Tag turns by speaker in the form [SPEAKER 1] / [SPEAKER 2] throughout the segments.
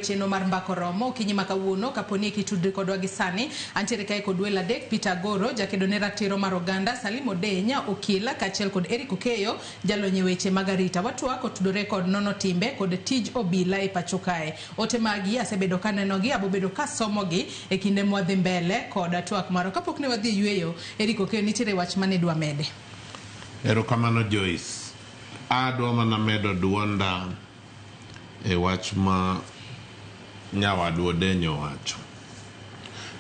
[SPEAKER 1] Cheno mar mbako romo kinyi makawuono kaponi kitudri kodwa gi sani antiere kae kod Lagat Peter Goro jakedo ne ratiro mar oganda Salimo Denya okila kachiel kod Erick Okeyo jalonye weche magarita watwa kotudore kod nono timbe kod tij obila e pacho kae ote magi asebedo kaneno gi abobedo kasomo gi e kinde mwadhi mbele kod atwak maro kapok ne wadhi yueyo Erick Okeyo nitiere wach mane dwa mede.
[SPEAKER 2] Erokamano Joyce adwa mana medo duonda e wach ma nyawadwa Denyo wacho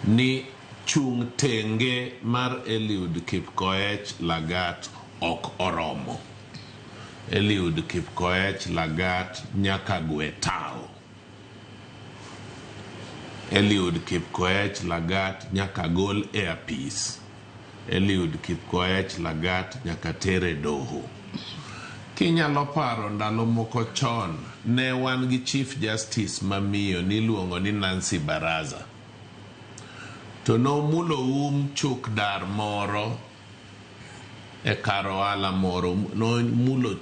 [SPEAKER 2] ni chung tenge mar Eliud Kipkoech Lagat ok oromo. Eliud Kipkoech Lagat nyaka gwe tao. Eliud Kipkoech Lagat nyaka gol e apis. Eliud Kipkoech Lagat nyaka tere doho. Kinyalo paro ndalo moko chon ne wan gi Chief Justice mamiyo niluongo ni Nancy Baraza. To no mulo chuk dar moro e karo ala moro no mulo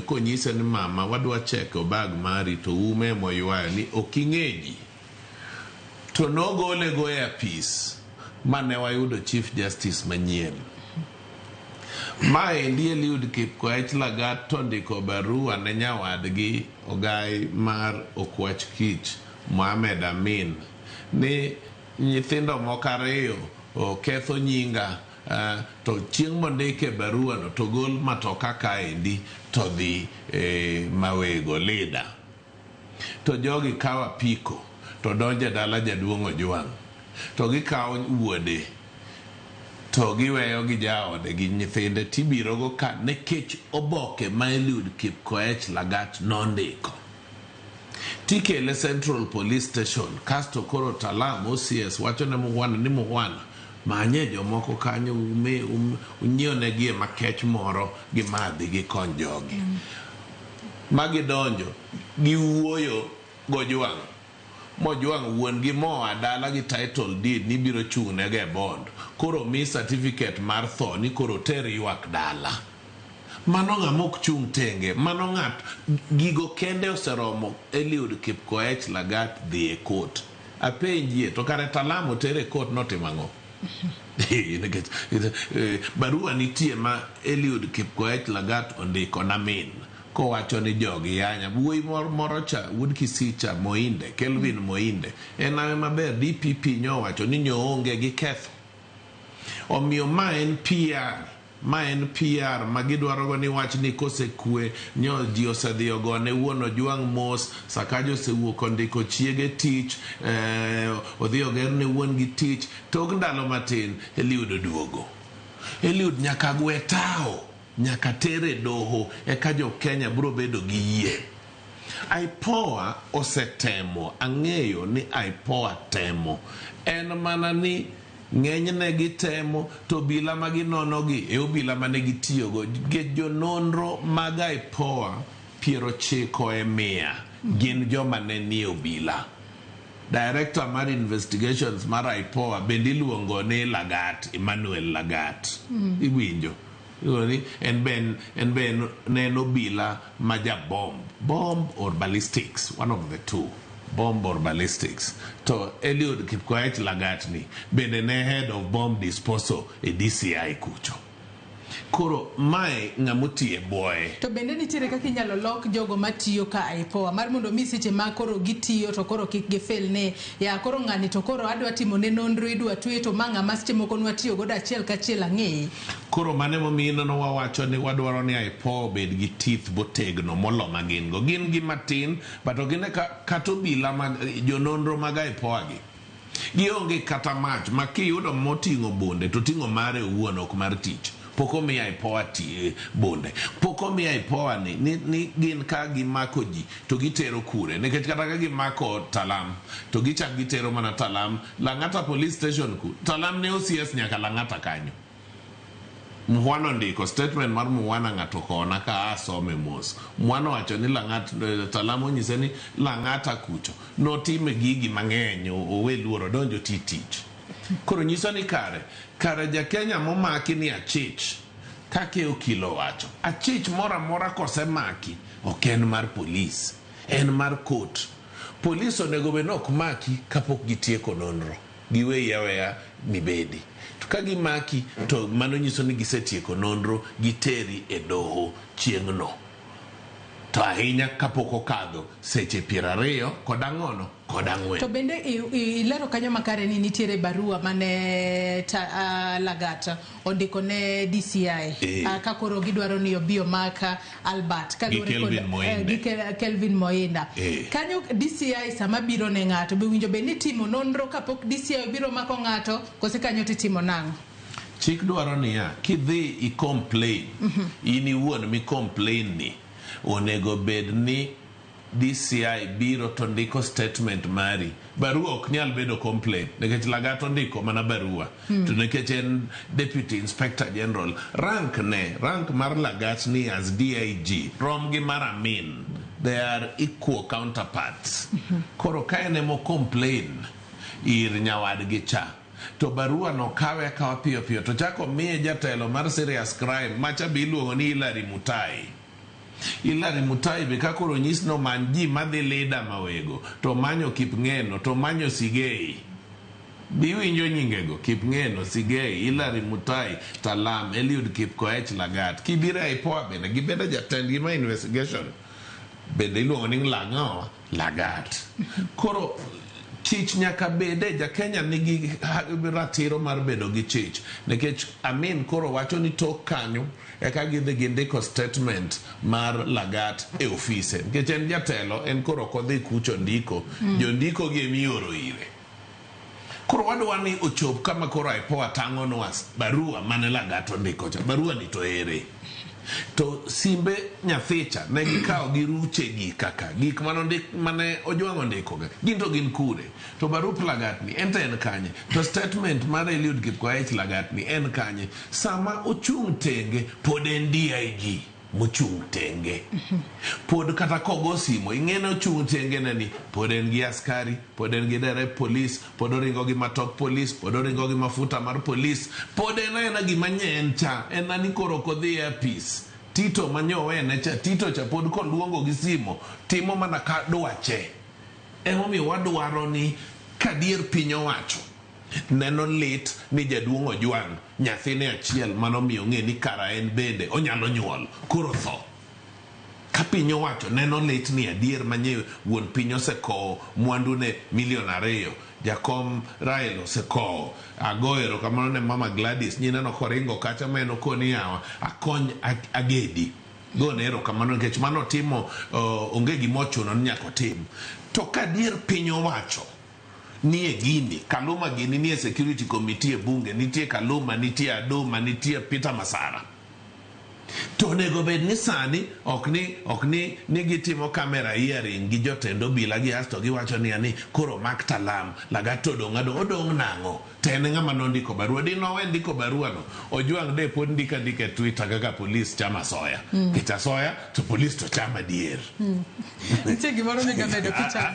[SPEAKER 2] konyise ni mama wadwa cheko bag mari to moywayo ni oking'eji. To no gole go e apis mane wayudo Chief Justice manyien. Mae ndi Eliud Kipkoech Lagat to ndiko barua ne nyawadgi ogai mar Okwach Kich Mohamed Amin ni nyithindo moko ariyo oketho nyinga to chieng' mondike barua no to gol matoka kaendi to dhi mawego lida to jogi kawo apiko to donje dala jaduong' Ojwang' to gikawo wuode to giweyo gi jaode gi nyithinde tibiro go ka nekech oboke ma Eliud Kipkoech Lagat nondiko tikele Central Police Station kasto koro Talam OCS wacho ne Muhwana ni Muhwana manye jomoko kanyo unyione makech moro gi madhi gi konjogi magi donjo gi wuoyo gojwang' Mojwang' wuon gi moa dala gi title deed ni biro chung'ne ge bond koro mi certificate mar tho ni koro ter ywak dala. Mano ng'amok chung' tenge mano ng'at gigo kende oseromo Eliud Kipkoech Lagat dhi e court apenjie to kare Talamo tere court notimang'o. Barua nitie ma Eliud Kipkoech Lagat ondiko na min ko wacho ni jogi yanya buoi moro cha Wood Kisicha Moinde Kelvin Moinde en ame maber DPP nyo wacho ni nyo onge gi ketho omiyo ma en PR magidwaro go ni wach ni kosekwe nyo ji osedhi ogone wuon Ojwang' mos Sakaja osewuok ondiko chiege tich odhi oger ne wuon gi tich tok ndalo matin Eliud oduogo. Eliud nyaka gwe tao nyaka tere doho eka jo Kenya bro bedo gi yie. IPOA osetemo ang'eyo ni IPOA temo en mana ni ng'enyne gitemo to bila maginono gi e obila mane gitiyogo jo nonro mag IPOA 90% gin joma ne nie obila. Director mar investigations mar IPOA bende iluongo ni Lagat Emmanuel Lagat iwinjo en ben neno bila maja bomb or ballistics, one of the two, bomb or ballistics. To Eliud Kipkoech Lagat ni bende ne head of bomb disposal e DCI kucho. Koro mae ng'amuti e boye.
[SPEAKER 1] To bende nitiere kaka inyalo lok jogo matiyo ka IPOA mar mondo mi seche ma koro gitiyo to koro kik gifel ne ya koro ng'ani to koro adwa timo ne nonro idwa tuwe to mang'a ma seche moko nwatiyo godo achiel kachiel ang'eye.
[SPEAKER 2] Koro mane momino no wawacho ni wadwaro ni IPOA bed gi teeth botegno molo magin go gin gi matin but gine kato bila mag jononro mag IPOA gi gionge kata mach ma kiyudo moting'o bonde to ting'o mare owuon ok mar tich. Poko mi IPOA bonde. Poko mi IPOA ni gin ka gimako ji to gitero kure. Nikech kata ka gimako Talam to gichak gitero mana Talam Lang'ata police station ku. Talam ne OCS nyaka Lang'ata kanyo. Muhwana ndiko statement mar Muhwana ng'ato kona ka asome mos. Muhwana wacho ni Lang'ata Talam onyise ni Lang'ata kucho notime gigi mang'eny owe luoro donjo tich. Koro nyiso ni kare ja Kenya momaki ni achich kake okilo wacho achich mora kose maki ok en mar police en mar court Polis onego bed nok maki kapok gitieko nonro. Giwe yaweya mibedi. To ka gimaki to mano nyiso ni gisetieko nonro, giteri e doho chieng'no. To ahinya kapok okadho seche 20 kod 4.
[SPEAKER 1] To bende ilero kanyo makare ni nitiere barua mane Lagat ondiko ne DCI ka koro gidwaro ni obi omaka Albert Kelvin Moinda. Kanyo DCI sama biro ne ng'ato be winjo be ni timo nonro kapok DCI biro mako ng'ato kose kanyo titimo nang'o?
[SPEAKER 2] Chik dwaro niya, kidhi i complain, in iwuon mi complain ni, onego bed ni DCI biro to ndiko statement mari. Barua ok nyal bedo complaint nikech Lagat ondiko mana barua. To nikech en Deputy Inspector General, rank mar Lagat ni as DIG rom gi mar Amin. They are equal counterparts. Koro ka ene mo complain ir nyawadgi cha, to barua no kawe kawa piyo piyo to chako miye jatelo mar serious crime macha biluongo ni Hilary Mutai be kakoro nyis no man ji madhi lida mawego to manyo Kipng'eno to manyo Sigei. Biwinjo nyingego: Kipng'eno, Sigei, Hilary Mutai, Talam, Eliud Kipkoech, Lagat. Kibira IPOA bende gibeda jatend gima investigation bende iluongo ni Lagat. Koro chich nyaka bede ja Kenya nigi ratiro mar bedo gi chich nikech Amin koro wacho ni tok kanyo eka gidhi gindiko statement mar Lagat e ofise nikech en jatelo, en koro kodhi kucho ndiko jondiko gi mioro ire. Koro wadwa ni ochop kama koro IPOA tang'onwa barua mane Lagat ondiko cha. Barua ni to ere? To simbe nyathicha ne gikawo gi ruche gi kaka gik mane Ojwang' ndiko ga ginto gin kure. To barup Lagat ni en kanye. To statement mar Eliud Kipkoech Lagat ni en kanye. Sama ochung' tenge pod en DIG mochung' tenge. Pod kata kogo simo ing'ene ochung' tenge nani pod en gi askari, pod en gi derep polis, pod oringo gi matok polis, pod oringo gi mafuta mar polis, pod en gima nyen cha en ani koro kodhi e apis. Tito manyowene cha, Tito cha pod koluongo gi simo timo mana ka dwache. Emomiyo wadwaro ni kadier piny owacho neno lit ni jaduong' Ojwang' nyathine achiel manomiyo ng'e ni kara en bende onyalo nyuol koro tho. Ka piny owacho neno lit ni adier manye wuon piny osekowo mwandune $2,000,000, jakom Rael osekowo, agoero kamano ne Mama Gladys nyineno koringo kacha meno koni yawa akony agedi. Gonero kamano nikech mano timo onge gimochuno ni nyaka tim. To kadier piny owacho nie gini, Kaluma gini nie security committee e bunge, nitie Kaluma, nitie Adoma, nitie Peter Masara. To nego bed ni sani okni gitimo kamera hearing gi jotendo bila gi asto giwacho ni ani koro mak Talam, Lagat odong' nang'o. To en ng'ama nondiko barua di no ndiko barua no. Ojwang' de pod ndika e Twitter kaka polis chama soya. Kicha soya to polis to chama dier.
[SPEAKER 1] Nitie gimoro migamedo kichamo.